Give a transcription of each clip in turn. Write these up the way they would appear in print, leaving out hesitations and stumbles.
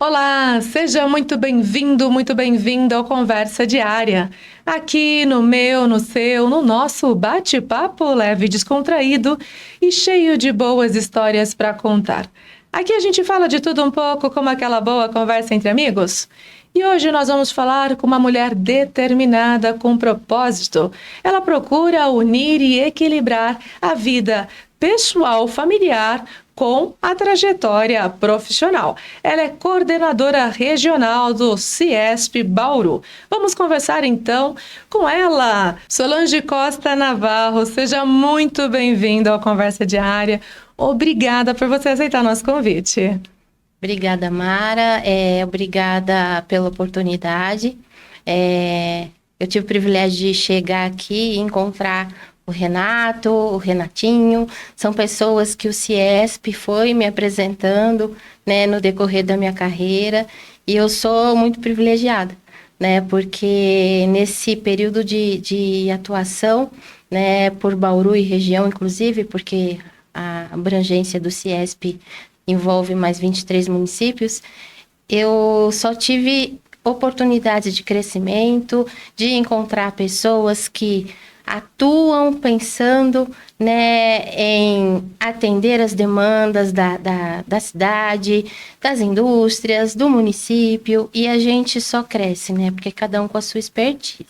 Olá, seja muito bem-vindo ao Conversa Diária. Aqui no meu, no seu, no nosso bate-papo leve, descontraído e cheio de boas histórias para contar. Aqui a gente fala de tudo um pouco, como aquela boa conversa entre amigos. E hoje nós vamos falar com uma mulher determinada com propósito. Ela procura unir e equilibrar a vida pessoal, familiar, com a trajetória profissional. Ela é coordenadora regional do CIESP Bauru. Vamos conversar então com ela, Solange Costa Navarro. Seja muito bem-vinda ao Conversa Diária. Obrigada por você aceitar nosso convite. Obrigada, Mara. Obrigada pela oportunidade. Eu tive o privilégio de chegar aqui e encontrar o Renato, o Renatinho. São pessoas que o CIESP foi me apresentando, né, no decorrer da minha carreira. E eu sou muito privilegiada, né, porque nesse período de atuação, né, por Bauru e região, inclusive, porque a abrangência do CIESP envolve mais 23 municípios, eu só tive oportunidade de crescimento, de encontrar pessoas que atuam pensando, né, em atender as demandas da cidade, das indústrias, do município, e a gente só cresce, né, porque cada um com a sua expertise.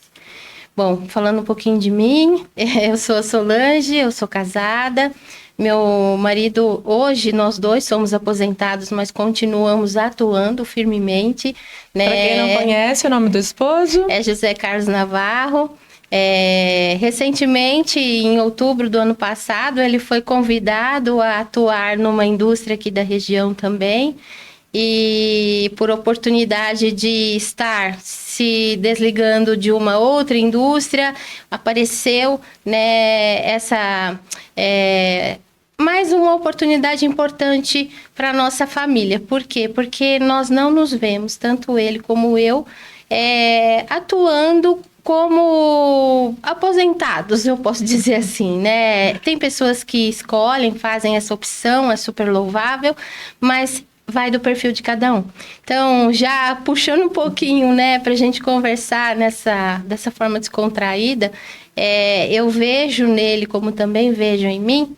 Bom, falando um pouquinho de mim, eu sou a Solange, eu sou casada. Meu marido, hoje nós dois somos aposentados, mas continuamos atuando firmemente, né? Para quem não conhece, o nome do esposo? É José Carlos Navarro. Recentemente, em outubro do ano passado, ele foi convidado a atuar numa indústria aqui da região também. E por oportunidade de estar se desligando de uma outra indústria, apareceu, né, mais uma oportunidade importante para a nossa família. Por quê? Porque nós não nos vemos, tanto ele como eu, atuando como aposentados, eu posso dizer assim, né? Tem pessoas que escolhem, fazem essa opção, é super louvável, mas vai do perfil de cada um. Então, já puxando um pouquinho, né, para a gente conversar dessa forma descontraída, eu vejo nele, como também vejo em mim,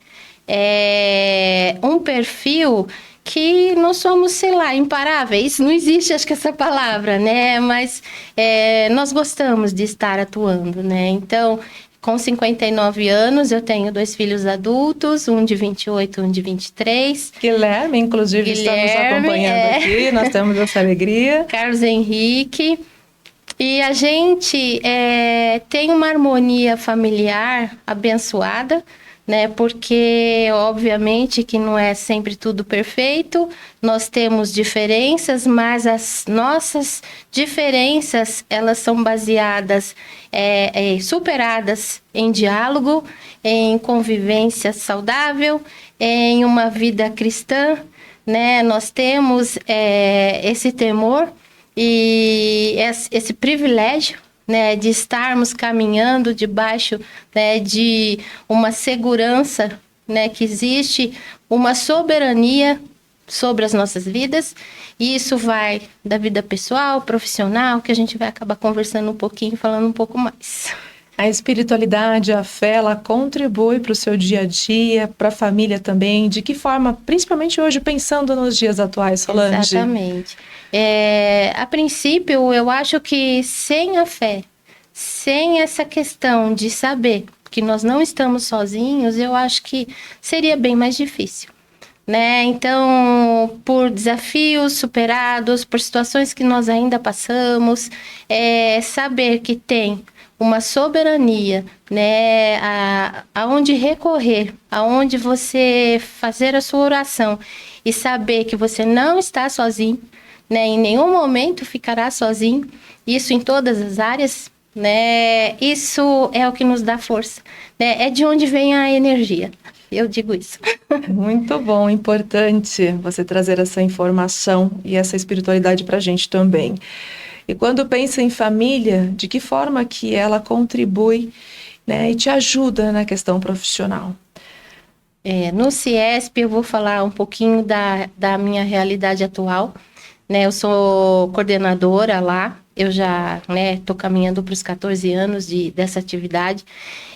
um perfil que nós somos, sei lá, imparáveis. Não existe, acho que essa palavra, né? Mas nós gostamos de estar atuando, né? Então, com 59 anos, eu tenho 2 filhos adultos, um de 28, um de 23. Guilherme, inclusive, está nos acompanhando aqui, nós temos essa alegria. Carlos Henrique. E a gente tem uma harmonia familiar abençoada, né? Porque, obviamente, que não é sempre tudo perfeito, nós temos diferenças, mas as nossas diferenças, elas são baseadas, superadas em diálogo, em convivência saudável, em uma vida cristã, né? Nós temos esse temor e esse privilégio, né, de estarmos caminhando debaixo, né, de uma segurança, né, que existe uma soberania sobre as nossas vidas, e isso vai da vida pessoal, profissional, que a gente vai acabar conversando um pouquinho, falando um pouco mais. A espiritualidade, a fé, ela contribui para o seu dia a dia, para a família também. De que forma, principalmente hoje, pensando nos dias atuais, Solange? Exatamente. A princípio, eu acho que sem a fé, sem essa questão de saber que nós não estamos sozinhos, eu acho que seria bem mais difícil, né? Então, por desafios superados, por situações que nós ainda passamos, saber que tem uma soberania, né, aonde recorrer, aonde você fazer a sua oração e saber que você não está sozinho, né, em nenhum momento ficará sozinho, isso em todas as áreas, né, isso é o que nos dá força, né, é de onde vem a energia, eu digo isso. Muito bom, importante você trazer essa informação e essa espiritualidade para a gente também. E quando pensa em família, de que forma que ela contribui, né, e te ajuda na questão profissional? No CIESP eu vou falar um pouquinho da minha realidade atual, né? Eu sou coordenadora lá, eu já, né, tô caminhando para os 14 anos dessa atividade.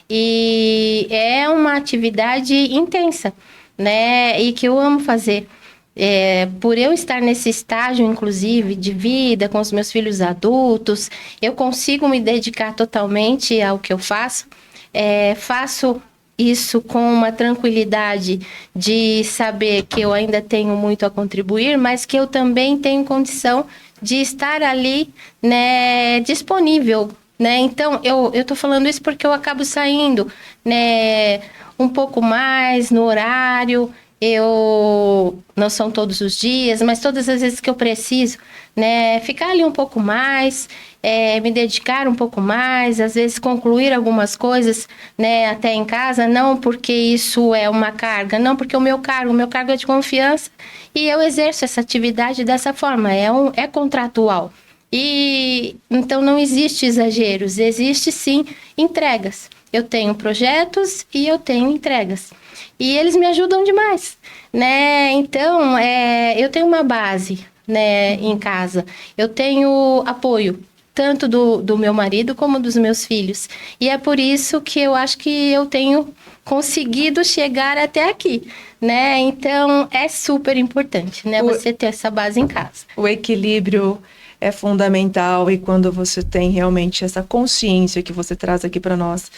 E é uma atividade intensa, né? E que eu amo fazer. Por eu estar nesse estágio, inclusive, de vida com os meus filhos adultos, eu consigo me dedicar totalmente ao que eu faço. Faço isso com uma tranquilidade de saber que eu ainda tenho muito a contribuir, mas que eu também tenho condição de estar ali, né, disponível, né? Então, eu tô falando isso porque eu acabo saindo, né, um pouco mais no horário. Eu não são todos os dias, mas todas as vezes que eu preciso, né, ficar ali um pouco mais, me dedicar um pouco mais, às vezes concluir algumas coisas, né, até em casa, não porque isso é uma carga, não porque o meu cargo é de confiança e eu exerço essa atividade dessa forma, é contratual. E então não existe exageros, existe sim entregas. Eu tenho projetos e eu tenho entregas. E eles me ajudam demais, né? Então, eu tenho uma base, né, em casa. Eu tenho apoio, tanto do meu marido como dos meus filhos. E é por isso que eu acho que eu tenho conseguido chegar até aqui, né? Então, é super importante, né? Você ter essa base em casa. O equilíbrio é fundamental e quando você tem realmente essa consciência que você traz aqui para nós,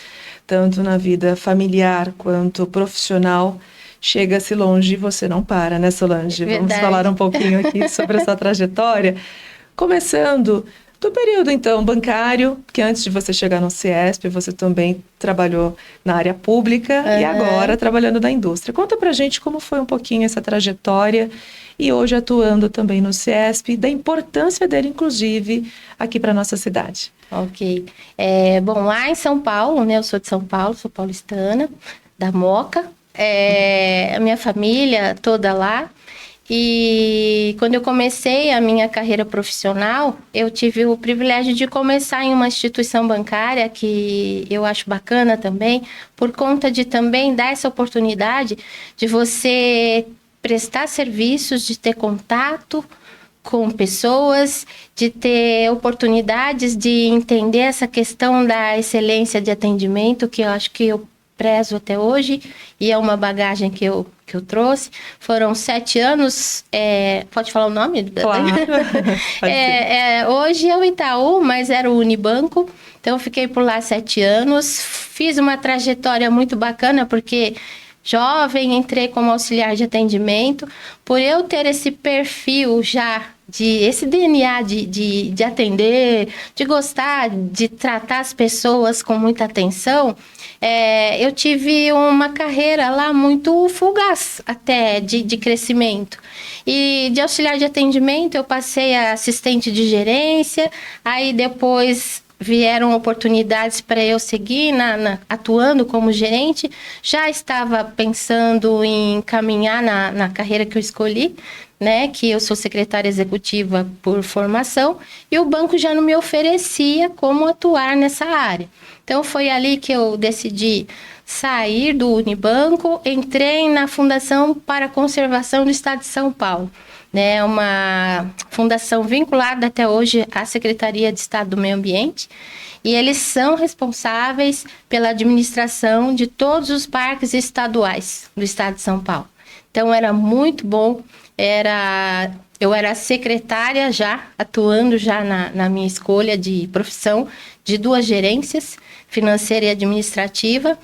tanto na vida familiar quanto profissional, chega-se longe e você não para, né, Solange? Verdade. Vamos falar um pouquinho aqui sobre essa trajetória. Começando do período, então, bancário, que antes de você chegar no CIESP, você também trabalhou na área pública e agora trabalhando na indústria. Conta pra gente como foi um pouquinho essa trajetória e hoje atuando também no CIESP, da importância dele, inclusive, aqui para nossa cidade. Ok. Bom, lá em São Paulo, né? Eu sou de São Paulo, sou paulistana, da Moca. A minha família toda lá. E quando eu comecei a minha carreira profissional, eu tive o privilégio de começar em uma instituição bancária que eu acho bacana também, por conta de também dar essa oportunidade de você prestar serviços, de ter contato com pessoas, de ter oportunidades de entender essa questão da excelência de atendimento, que eu acho que eu prezo até hoje, e é uma bagagem que eu trouxe. Foram 7 anos, pode falar o nome? Claro. Hoje é o Itaú, mas era o Unibanco, então eu fiquei por lá 7 anos, fiz uma trajetória muito bacana, porque jovem, entrei como auxiliar de atendimento, por eu ter esse perfil já, esse DNA de atender, de gostar, de tratar as pessoas com muita atenção, eu tive uma carreira lá muito fugaz até de crescimento. E de auxiliar de atendimento eu passei a assistente de gerência, aí depois vieram oportunidades para eu seguir atuando como gerente. Já estava pensando em caminhar na carreira que eu escolhi, né, que eu sou secretária executiva por formação, e o banco já não me oferecia como atuar nessa área. Então foi ali que eu decidi sair do Unibanco, entrei na Fundação para a Conservação do Estado de São Paulo, né, uma fundação vinculada até hoje à Secretaria de Estado do Meio Ambiente, e eles são responsáveis pela administração de todos os parques estaduais do Estado de São Paulo. Então era muito bom, eu era secretária já, atuando já na minha escolha de profissão, de 2 gerências, financeira e administrativa,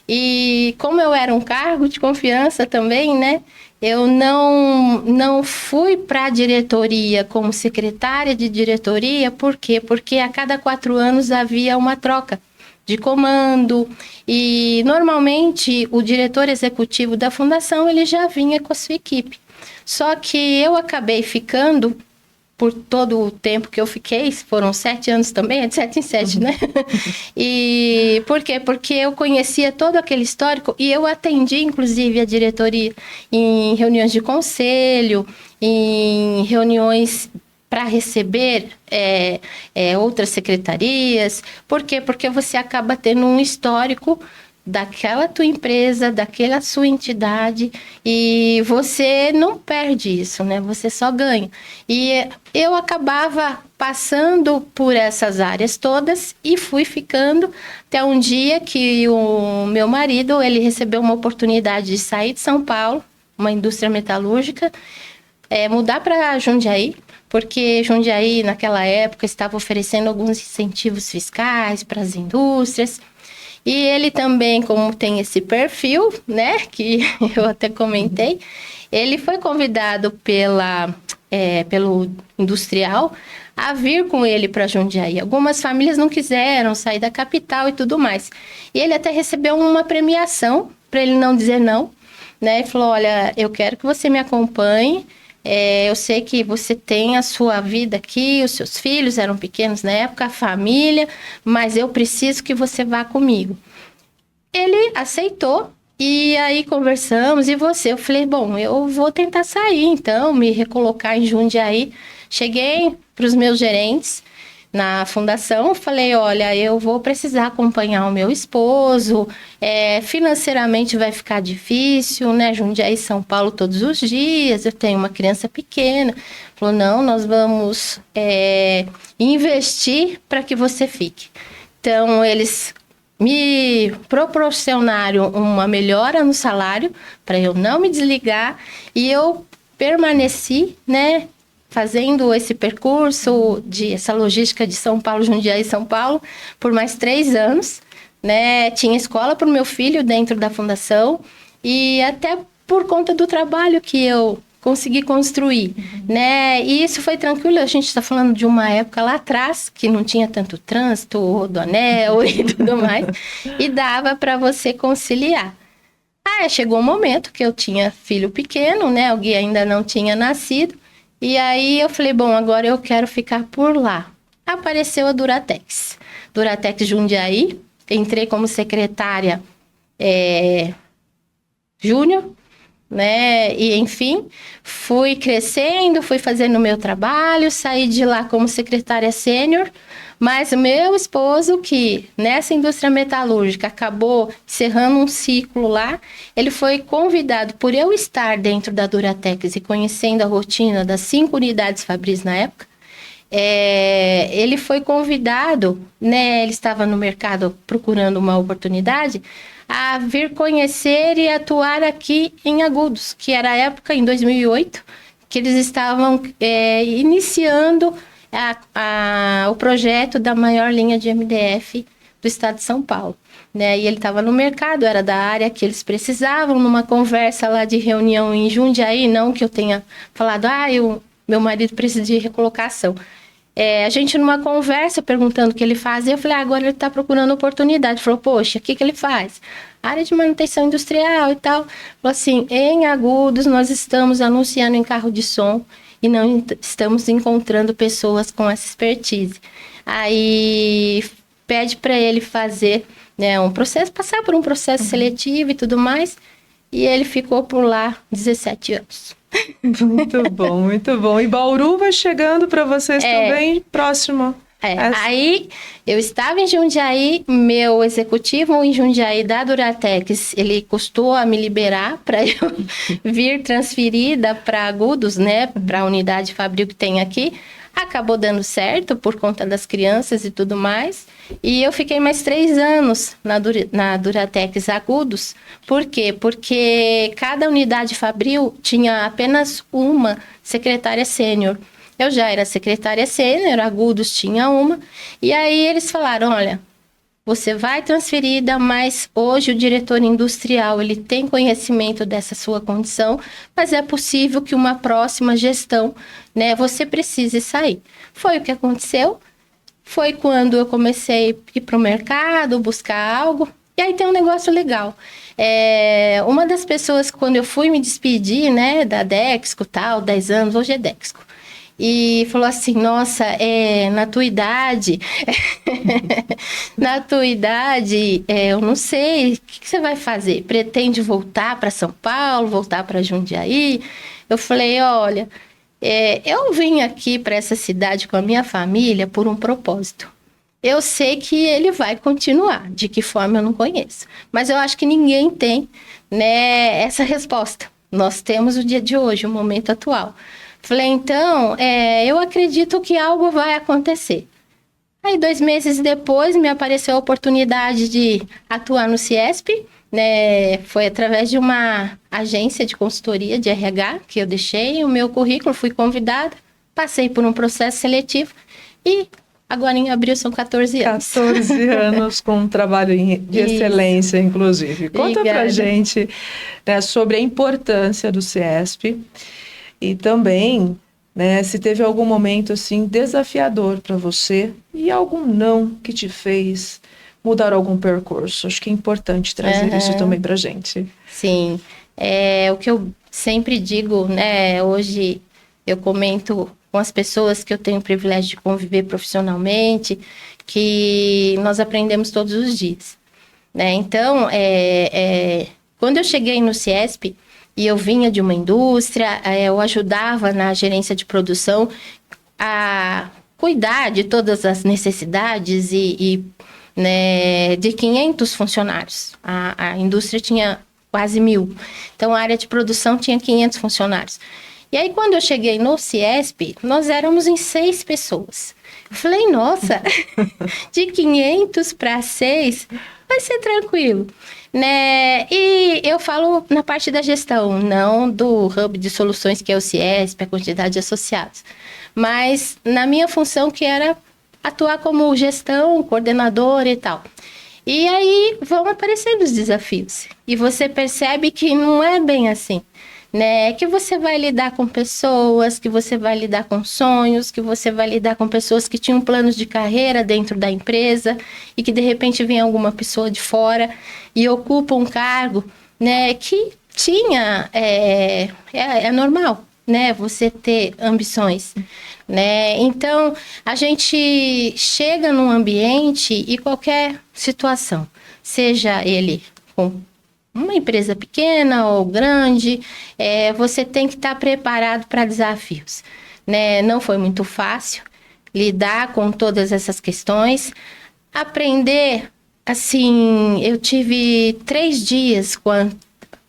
e como eu era um cargo de confiança também, né, eu não fui para a diretoria como secretária de diretoria. Por quê? Porque a cada 4 anos havia uma troca de comando e normalmente o diretor executivo da fundação ele já vinha com a sua equipe. Só que eu acabei ficando por todo o tempo que eu fiquei, foram 7 anos também, é de 7 em 7, né? E por quê? Porque eu conhecia todo aquele histórico e eu atendi, inclusive, a diretoria em reuniões de conselho, em reuniões para receber outras secretarias. Por quê? Porque você acaba tendo um histórico daquela tua empresa, daquela sua entidade, e você não perde isso, né? Você só ganha. E eu acabava passando por essas áreas todas e fui ficando até um dia que o meu marido, ele recebeu uma oportunidade de sair de São Paulo, uma indústria metalúrgica, mudar para Jundiaí, porque Jundiaí, naquela época, estava oferecendo alguns incentivos fiscais para as indústrias. E ele também, como tem esse perfil, né, que eu até comentei, ele foi convidado pelo industrial a vir com ele para Jundiaí. Algumas famílias não quiseram sair da capital e tudo mais. E ele até recebeu uma premiação, para ele não dizer não, né, e falou, olha, eu quero que você me acompanhe, eu sei que você tem a sua vida aqui, os seus filhos eram pequenos na época, a família, mas eu preciso que você vá comigo. Ele aceitou e aí conversamos e eu falei, bom, eu vou tentar sair então, me recolocar em Jundiaí. Cheguei para os meus gerentes na fundação, falei, olha, eu vou precisar acompanhar o meu esposo, financeiramente vai ficar difícil, né, Jundiaí, São Paulo todos os dias, eu tenho uma criança pequena. Falou, não, nós vamos investir para que você fique. Então, eles me proporcionaram uma melhora no salário para eu não me desligar e eu permaneci, né, fazendo esse percurso essa logística de São Paulo, Jundiaí, São Paulo, por mais 3 anos, né? Tinha escola para o meu filho dentro da fundação e até por conta do trabalho que eu consegui construir, né? E isso foi tranquilo, a gente está falando de uma época lá atrás, que não tinha tanto trânsito, rodoanel e tudo mais, e dava para você conciliar. Chegou um momento que eu tinha filho pequeno, né? O Gui ainda não tinha nascido, e aí eu falei, bom, agora eu quero ficar por lá. Apareceu a Duratex Jundiaí, entrei como secretária júnior, né? E enfim, fui crescendo, fui fazendo o meu trabalho, saí de lá como secretária sênior, mas o meu esposo, que nessa indústria metalúrgica acabou encerrando um ciclo lá, ele foi convidado, por eu estar dentro da Duratex e conhecendo a rotina das 5 unidades Fabris na época, ele foi convidado, né? Ele estava no mercado procurando uma oportunidade, a vir conhecer e atuar aqui em Agudos, que era a época, em 2008, que eles estavam iniciando o projeto da maior linha de MDF do estado de São Paulo, né? E ele estava no mercado, era da área que eles precisavam, numa conversa lá de reunião em Jundiaí, não que eu tenha falado, meu marido precisa de recolocação. A gente numa conversa perguntando o que ele faz, e eu falei, agora ele está procurando oportunidade. Falou, poxa, o que ele faz? Área de manutenção industrial e tal. Falou assim, em Agudos nós estamos anunciando em carro de som e não estamos encontrando pessoas com essa expertise. Aí pede para ele fazer, né, um processo, passar por um processo seletivo e tudo mais, e ele ficou por lá 17 anos. Muito bom, muito bom. E Bauru vai chegando para vocês também próximo. Aí eu estava em Jundiaí, meu executivo em Jundiaí da Duratex, ele custou a me liberar para eu vir transferida para Agudos, né, para a unidade Fabril que tem aqui. Acabou dando certo por conta das crianças e tudo mais. E eu fiquei mais 3 anos na Duratex Agudos. Por quê? Porque cada unidade Fabril tinha apenas uma secretária sênior. Eu já era secretária sênior, Agudos tinha uma. E aí eles falaram, olha, você vai transferida, mas hoje o diretor industrial ele tem conhecimento dessa sua condição, mas é possível que uma próxima gestão, né, você precise sair. Foi o que aconteceu. Foi quando eu comecei a ir para o mercado, buscar algo. E aí tem um negócio legal. Uma das pessoas, quando eu fui me despedir, né, da Dexco, tal, 10 anos, hoje é Dexco. E falou assim, nossa, na tua idade, eu não sei, o que você vai fazer? Pretende voltar para São Paulo, voltar para Jundiaí? Eu falei, olha, eu vim aqui para essa cidade com a minha família por um propósito. Eu sei que ele vai continuar, de que forma eu não conheço. Mas eu acho que ninguém tem, né, essa resposta. Nós temos o dia de hoje, o momento atual. Falei, então, eu acredito que algo vai acontecer. Aí, 2 meses depois, me apareceu a oportunidade de atuar no Ciesp, né? Foi através de uma agência de consultoria de RH que eu deixei o meu currículo, fui convidada, passei por um processo seletivo e agora em abril são 14 anos. 14 anos com um trabalho de excelência, inclusive. Conta pra gente, né, sobre a importância do Ciesp e também, né, se teve algum momento assim desafiador para você e algum não que te fez mudar algum percurso. Acho que é importante trazer isso também pra gente. Sim, o que eu sempre digo, né, hoje eu comento com as pessoas que eu tenho o privilégio de conviver profissionalmente, que nós aprendemos todos os dias, né? Então, quando eu cheguei no Ciesp e eu vinha de uma indústria, eu ajudava na gerência de produção a cuidar de todas as necessidades né, de 500 funcionários. A indústria tinha quase 1.000. Então, a área de produção tinha 500 funcionários. E aí, quando eu cheguei no Ciesp, nós éramos em 6 pessoas. Eu falei, nossa, de 500 para 6, vai ser tranquilo, né? E eu falo na parte da gestão, não do hub de soluções que é o Ciesp, a quantidade de associados. Mas na minha função, que era atuar como gestão, coordenadora e tal. E aí vão aparecendo os desafios. E você percebe que não é bem assim, né? Que você vai lidar com pessoas, que você vai lidar com sonhos, que você vai lidar com pessoas que tinham planos de carreira dentro da empresa e que de repente vem alguma pessoa de fora e ocupa um cargo, né? Que tinha... é normal, né? Você ter ambições, né? Então, a gente chega num ambiente e qualquer situação, seja ele com uma empresa pequena ou grande, você tem que estar preparado para desafios, né? Não foi muito fácil lidar com todas essas questões, aprender, assim, eu tive 3 dias com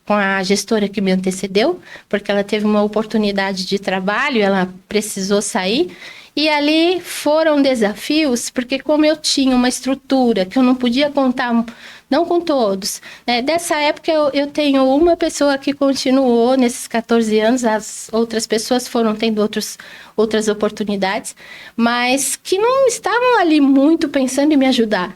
a gestora que me antecedeu, porque ela teve uma oportunidade de trabalho, ela precisou sair, e ali foram desafios, porque como eu tinha uma estrutura que eu não podia contar, não com todos, né? Dessa época eu tenho uma pessoa que continuou nesses 14 anos, as outras pessoas foram tendo outras oportunidades, mas que não estavam ali muito pensando em me ajudar,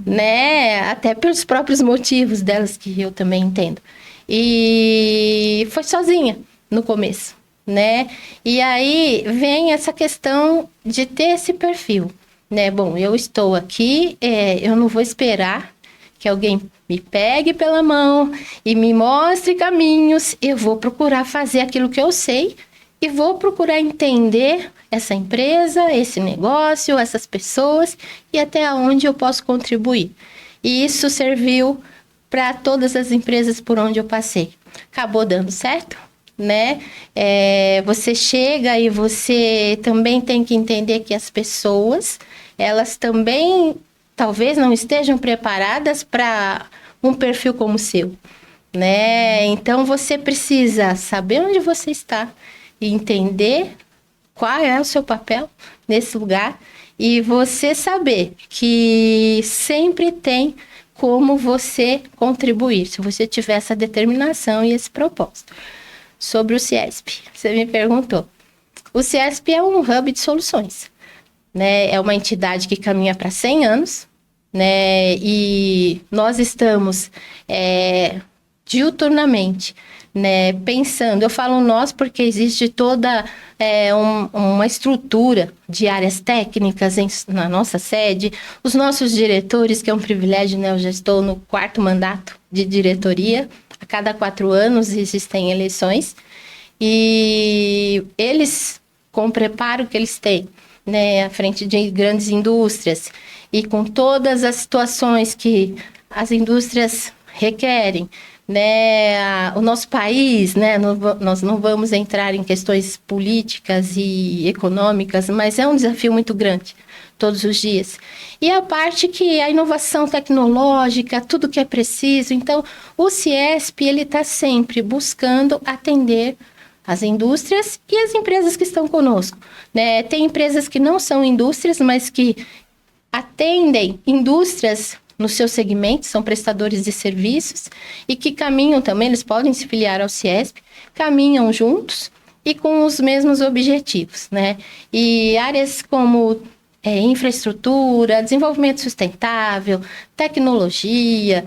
né? Até pelos próprios motivos delas, que eu também entendo. E foi sozinha no começo, né? E aí vem essa questão de ter esse perfil, né? Bom, eu estou aqui, eu não vou esperar que alguém me pegue pela mão e me mostre caminhos. Eu vou procurar fazer aquilo que eu sei e vou procurar entender essa empresa, esse negócio, essas pessoas e até onde eu posso contribuir. E isso serviu para todas as empresas por onde eu passei. Acabou dando certo, né? Você chega e você também tem que entender que as pessoas, elas também talvez não estejam preparadas para um perfil como o seu, né? Então, você precisa saber onde você está e entender qual é o seu papel nesse lugar e você saber que sempre tem como você contribuir, se você tiver essa determinação e esse propósito. Sobre o Ciesp, você me perguntou. O Ciesp é um hub de soluções, né? É uma entidade que caminha para 100 anos, né? E nós estamos diuturnamente, né, pensando, eu falo nós porque existe toda uma estrutura de áreas técnicas na nossa sede, os nossos diretores, que é um privilégio, né, eu já estou no 4º mandato de diretoria, a cada 4 anos existem eleições, e eles, com o preparo que eles têm, né, à frente de grandes indústrias, e com todas as situações que as indústrias requerem, né, o nosso país, né, nós não vamos entrar em questões políticas e econômicas, mas é um desafio muito grande. todos os dias. E a parte que a inovação tecnológica, tudo que é preciso. Então, o CIESP, ele está sempre buscando atender as indústrias e as empresas que estão conosco, né? Tem empresas que não são indústrias, mas que atendem indústrias no seu segmento, são prestadores de serviços e que caminham também, eles podem se filiar ao CIESP, caminham juntos e com os mesmos objetivos, né? E áreas como infraestrutura, desenvolvimento sustentável, tecnologia,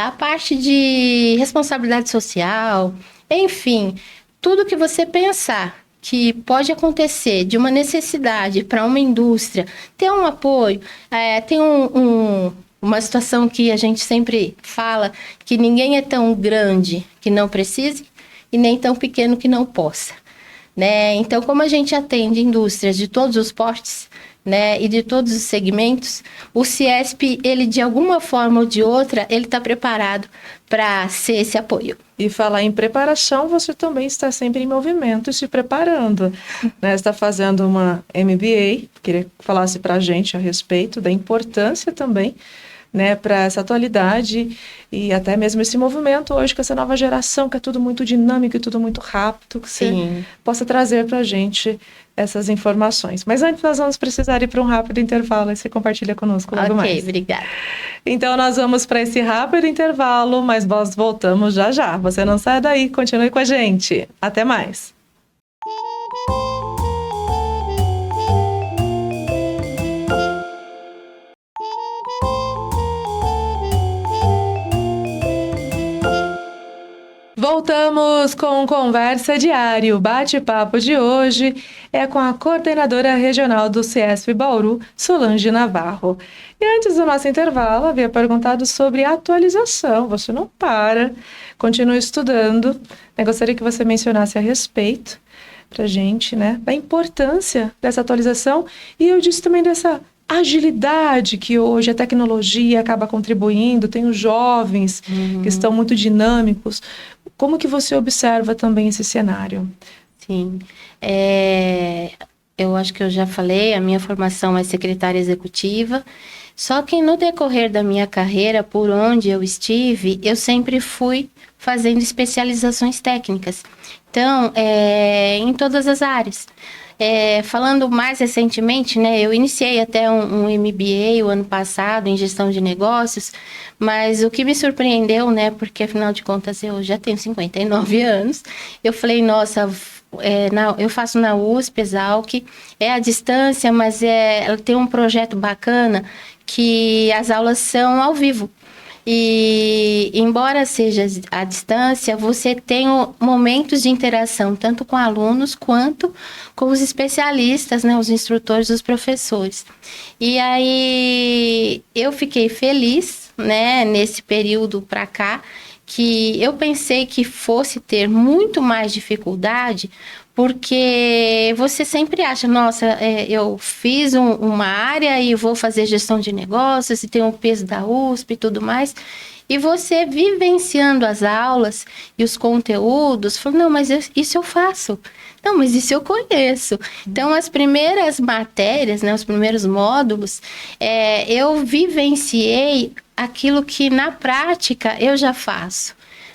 a parte de responsabilidade social, enfim, tudo que você pensar que pode acontecer de uma necessidade para uma indústria ter um apoio, tem uma situação que a gente sempre fala, que ninguém é tão grande que não precise e nem tão pequeno que não possa, né? Então, como a gente atende indústrias de todos os portes, né, e de todos os segmentos, o CIESP, ele de alguma forma ou de outra, ele está preparado para ser esse apoio. E falar em preparação, você também está sempre em movimento e se preparando, né? Você está fazendo uma MBA, queria que falasse para a gente a respeito da importância também, né, para essa atualidade e até mesmo esse movimento hoje com essa nova geração, que é tudo muito dinâmico e tudo muito rápido, que você possa trazer para a gente essas informações. Mas antes nós vamos precisar ir para um rápido intervalo e você compartilha conosco logo mais. Ok, obrigada. Então nós vamos para esse rápido intervalo, mas nós voltamos já já. Você não sai daí, continue com a gente. Até mais. Voltamos com Conversa Diária. O bate-papo de hoje é com a coordenadora regional do CIESP Bauru, Solange Navarro. E antes do nosso intervalo, havia perguntado sobre atualização. Você não para, continua estudando. Eu gostaria que você mencionasse a respeito para a gente, né, da importância dessa atualização. E eu disse também dessa agilidade que hoje a tecnologia acaba contribuindo. Tem os jovens que estão muito dinâmicos. Como que você observa também esse cenário? Sim, eu acho que eu já falei, a minha formação é secretária executiva, só que no decorrer da minha carreira, por onde eu estive, eu sempre fui fazendo especializações técnicas. Então, em todas as áreas. Falando mais recentemente, né, eu iniciei até um MBA o ano passado em gestão de negócios, mas o que me surpreendeu, né, porque afinal de contas eu já tenho 59 anos, eu falei, nossa, eu faço na USP, Exalc, é à distância, mas ela tem um projeto bacana que as aulas são ao vivo. E embora seja à distância, você tem momentos de interação tanto com alunos quanto com os especialistas, né, os instrutores, os professores. E aí eu fiquei feliz, né, nesse período para cá, que eu pensei que fosse ter muito mais dificuldade, porque você sempre acha, nossa, eu fiz uma área e vou fazer gestão de negócios e tem o peso da USP e tudo mais, e você vivenciando as aulas e os conteúdos, falou, não, mas isso eu faço, não, mas isso eu conheço. Então, as primeiras matérias, né, os primeiros módulos, eu vivenciei aquilo que na prática eu já faço,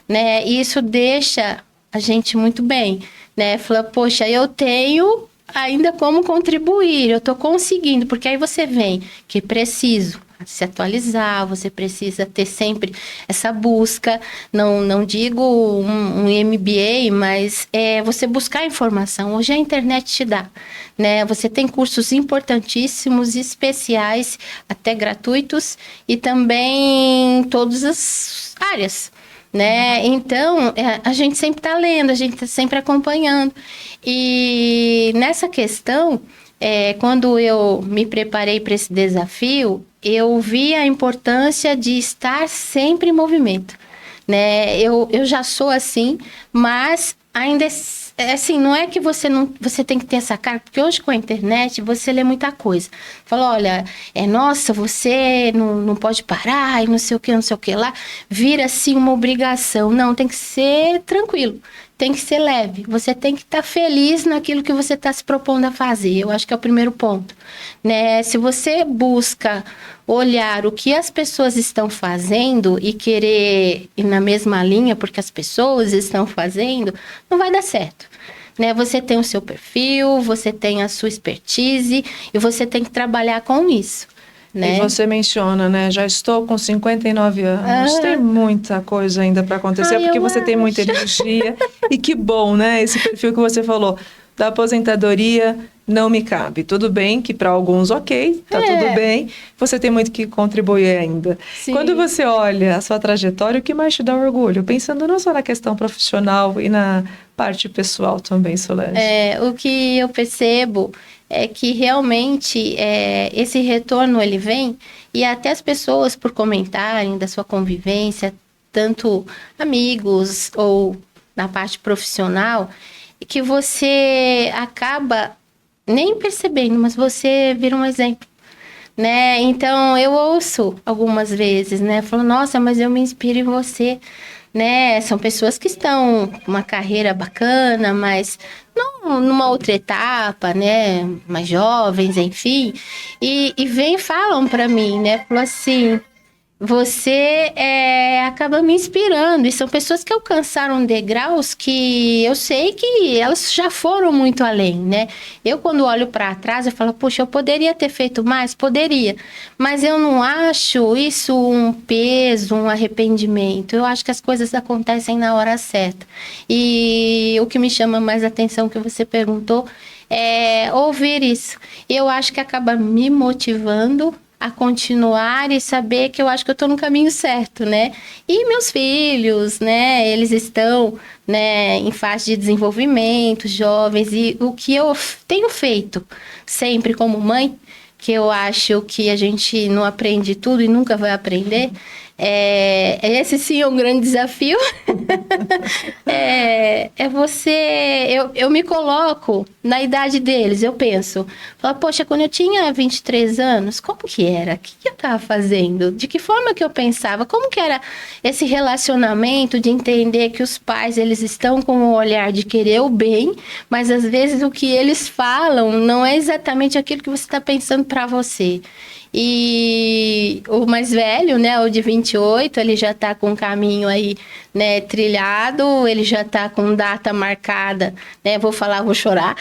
né, e isso deixa a gente muito bem, né? Fala, poxa, eu tenho ainda como contribuir, eu estou conseguindo, porque aí você vem que preciso se atualizar, você precisa ter sempre essa busca, não digo um MBA, mas você buscar informação. Hoje a internet te dá, né? Você tem cursos importantíssimos, especiais, até gratuitos, e também todas as áreas, né? Então, a gente sempre está lendo, a gente está sempre acompanhando. E nessa questão, quando eu me preparei para esse desafio, eu vi a importância de estar sempre em movimento, né? Eu já sou assim, mas ainda assim, não é que você tem que ter essa cara, porque hoje com a internet você lê muita coisa. Fala, olha, nossa, você não pode parar e não sei o que lá. Vira assim uma obrigação. Não, tem que ser tranquilo. Tem que ser leve. Você tem que estar feliz naquilo que você está se propondo a fazer. Eu acho que é o primeiro ponto, né? Se você busca olhar o que as pessoas estão fazendo e querer ir na mesma linha porque as pessoas estão fazendo, não vai dar certo, né? Você tem o seu perfil, você tem a sua expertise e você tem que trabalhar com isso. Né? E você menciona, né? Já estou com 59 anos. Tem muita coisa ainda para acontecer, porque você tem muita energia. E que bom, né? Esse perfil que você falou da aposentadoria não me cabe. Tudo bem que para alguns, ok, tá tudo bem. Você tem muito que contribuir ainda. Sim. Quando você olha a sua trajetória, o que mais te dá orgulho? Pensando não só na questão profissional e na parte pessoal também, Solange. O que eu percebo é que realmente esse retorno ele vem e até as pessoas por comentarem da sua convivência, tanto amigos ou na parte profissional, que você acaba nem percebendo, mas você vira um exemplo, né? Então eu ouço algumas vezes, né? Falo, nossa, mas eu me inspiro em você, né? São pessoas que estão com uma carreira bacana, mas não numa outra etapa, né? Mais jovens, enfim. E vem e falam para mim, né? Falam assim, você acaba me inspirando. E são pessoas que alcançaram degraus que eu sei que elas já foram muito além, né? Eu, quando olho para trás, eu falo, poxa, eu poderia ter feito mais? Poderia. Mas eu não acho isso um peso, um arrependimento. Eu acho que as coisas acontecem na hora certa. E o que me chama mais atenção que você perguntou é ouvir isso. Eu acho que acaba me motivando a continuar e saber que eu acho que eu estou no caminho certo, né? E meus filhos, né? Eles estão, né, em fase de desenvolvimento, jovens, e o que eu tenho feito sempre como mãe, que eu acho que a gente não aprende tudo e nunca vai aprender, esse sim é um grande desafio. Eu me coloco na idade deles, eu penso, poxa, quando eu tinha 23 anos, como que era? O que eu estava fazendo? De que forma que eu pensava? Como que era esse relacionamento de entender que os pais, eles estão com o olhar de querer o bem, mas às vezes o que eles falam não é exatamente aquilo que você está pensando para você. E o mais velho, né, o de 28, ele já está com o caminho aí, né, trilhado, ele já está com data marcada, né, vou chorar,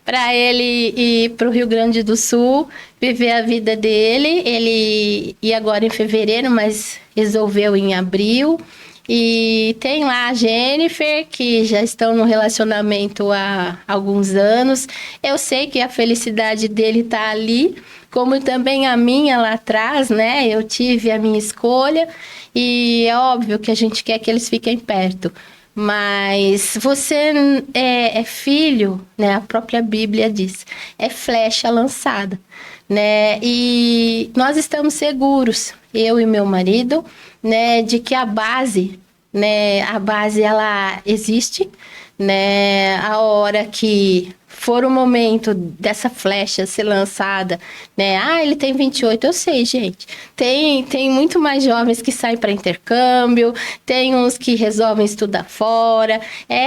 para ele ir para o Rio Grande do Sul, viver a vida dele. Ele ia agora em fevereiro, mas resolveu em abril. E tem lá a Jennifer, que já estão no relacionamento há alguns anos. Eu sei que a felicidade dele está ali, como também a minha lá atrás, né? Eu tive a minha escolha e é óbvio que a gente quer que eles fiquem perto. Mas você é filho, né? A própria Bíblia diz, é flecha lançada, né? E nós estamos seguros, eu e meu marido, né, de que a base ela existe, né? A hora que for o momento dessa flecha ser lançada, né? Ele tem 28, eu sei, gente. Tem muito mais jovens que saem para intercâmbio, tem uns que resolvem estudar fora.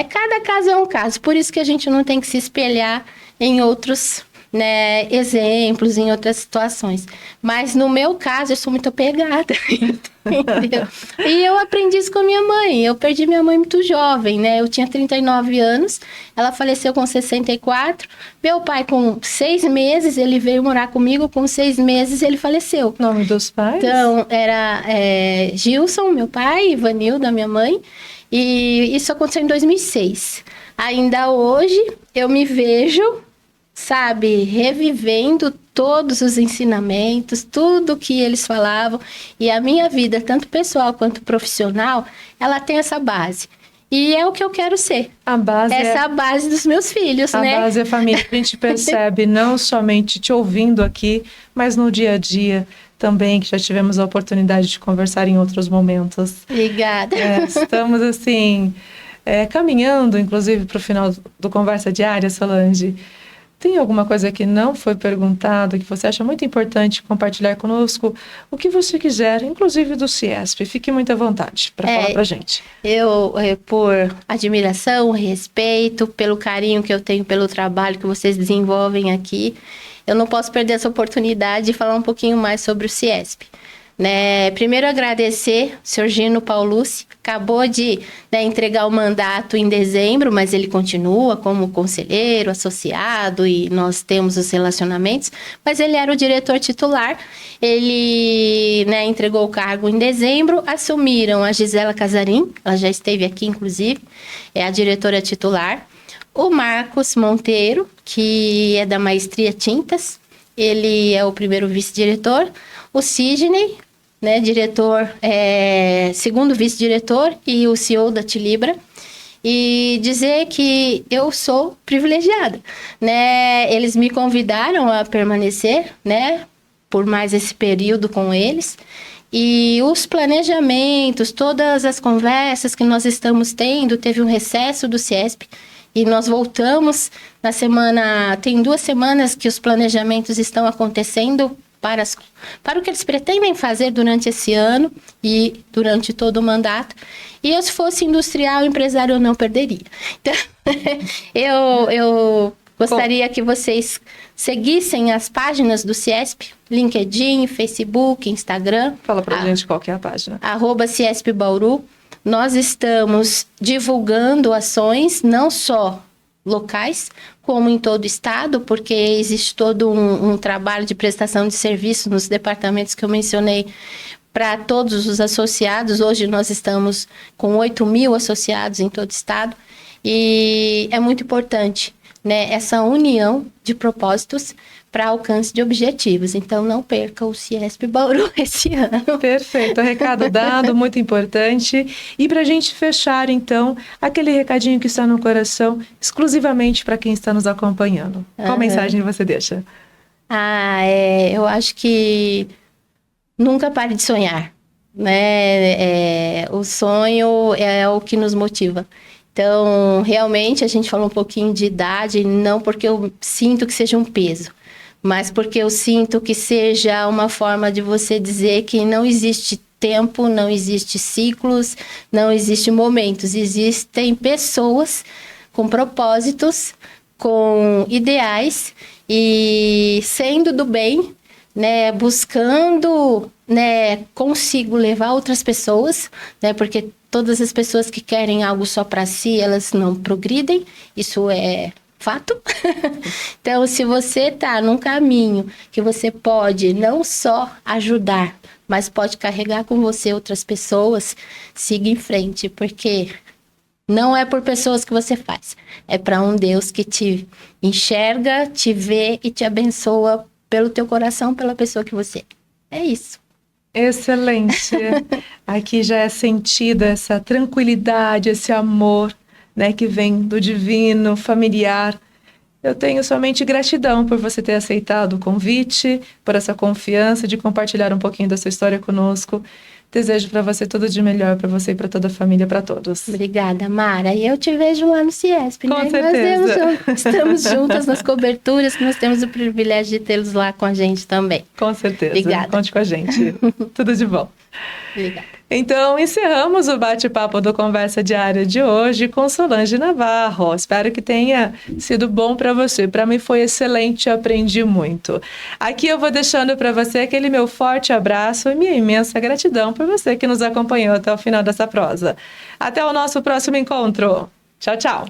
Cada caso é um caso, por isso que a gente não tem que se espelhar em outros, né, exemplos, em outras situações. Mas no meu caso, eu sou muito apegada, entendeu? E eu aprendi isso com a minha mãe. Eu perdi minha mãe muito jovem, né? Eu tinha 39 anos, ela faleceu com 64. Meu pai, com 6 meses, ele veio morar comigo, com 6 meses ele faleceu. O nome dos pais? Então, era Gilson, meu pai, Ivanilda, minha mãe. E isso aconteceu em 2006. Ainda hoje, eu me vejo, sabe, revivendo todos os ensinamentos, tudo que eles falavam. E a minha vida, tanto pessoal quanto profissional, ela tem essa base. E é o que eu quero ser. A base a base dos meus filhos, né? A base é a família. A gente percebe não somente te ouvindo aqui, mas no dia a dia também, que já tivemos a oportunidade de conversar em outros momentos. Obrigada. Estamos, assim, Caminhando, inclusive, para o final do Conversa Diária, Solange, tem alguma coisa que não foi perguntado, que você acha muito importante compartilhar conosco? O que você quiser, inclusive do CIESP. Fique muito à vontade para falar para a gente. Eu, por admiração, respeito, pelo carinho que eu tenho pelo trabalho que vocês desenvolvem aqui, eu não posso perder essa oportunidade de falar um pouquinho mais sobre o CIESP. Primeiro agradecer o senhor Gino Paulucci, acabou de entregar o mandato em dezembro, mas ele continua como conselheiro, associado e nós temos os relacionamentos, mas ele era o diretor titular, ele entregou o cargo em dezembro, assumiram a Gisela Casarim, ela já esteve aqui inclusive, é a diretora titular, o Marcos Monteiro, que é da Maestria Tintas, ele é o primeiro vice-diretor, o Sidney, diretor, segundo vice-diretor e o CEO da Tilibra, e dizer que eu sou privilegiada, Eles me convidaram a permanecer, por mais esse período com eles, e os planejamentos, todas as conversas que nós estamos tendo, teve um recesso do CIESP, e nós voltamos na semana, tem 2 semanas que os planejamentos estão acontecendo para o que eles pretendem fazer durante esse ano e durante todo o mandato. E eu, se fosse industrial, empresário, eu não perderia. Então, eu gostaria que vocês seguissem as páginas do CIESP, LinkedIn, Facebook, Instagram. Fala pra gente qual que é a página. @CIESP Bauru. Nós estamos divulgando ações, não só locais, como em todo o estado, porque existe todo um trabalho de prestação de serviço nos departamentos que eu mencionei para todos os associados. Hoje nós estamos com 8.000 associados em todo o estado e é muito importante, essa união de propósitos para alcance de objetivos. Então, não perca o CIESP Bauru esse ano. Perfeito, recado dado, muito importante. E para a gente fechar, então, aquele recadinho que está no coração, exclusivamente para quem está nos acompanhando. Qual mensagem você deixa? Eu acho que nunca pare de sonhar, O sonho é o que nos motiva. Então, realmente, a gente falou um pouquinho de idade, não porque eu sinto que seja um peso, mas porque eu sinto que seja uma forma de você dizer que não existe tempo, não existe ciclos, não existe momentos. Existem pessoas com propósitos, com ideais e sendo do bem, buscando, consigo levar outras pessoas, porque todas as pessoas que querem algo só para si, elas não progridem, isso é fato. Então, se você está num caminho que você pode não só ajudar, mas pode carregar com você outras pessoas, siga em frente, porque não é por pessoas que você faz, é para um Deus que te enxerga, te vê e te abençoa pelo teu coração, pela pessoa que você é. É isso. Excelente. Aqui já é sentida essa tranquilidade, esse amor, que vem do divino, familiar. Eu tenho somente gratidão por você ter aceitado o convite, por essa confiança de compartilhar um pouquinho da sua história conosco. Desejo para você tudo de melhor, para você e para toda a família, para todos. Obrigada, Mara. E eu te vejo lá no CIESP, Com certeza. Nós estamos juntas nas coberturas, que nós temos o privilégio de tê-los lá com a gente também. Com certeza. Obrigada. Conte com a gente. Tudo de bom. Obrigada. Então, encerramos o bate-papo do Conversa Diária de hoje com Solange Navarro. Espero que tenha sido bom para você. Para mim foi excelente, aprendi muito. Aqui eu vou deixando para você aquele meu forte abraço e minha imensa gratidão por você que nos acompanhou até o final dessa prosa. Até o nosso próximo encontro. Tchau, tchau.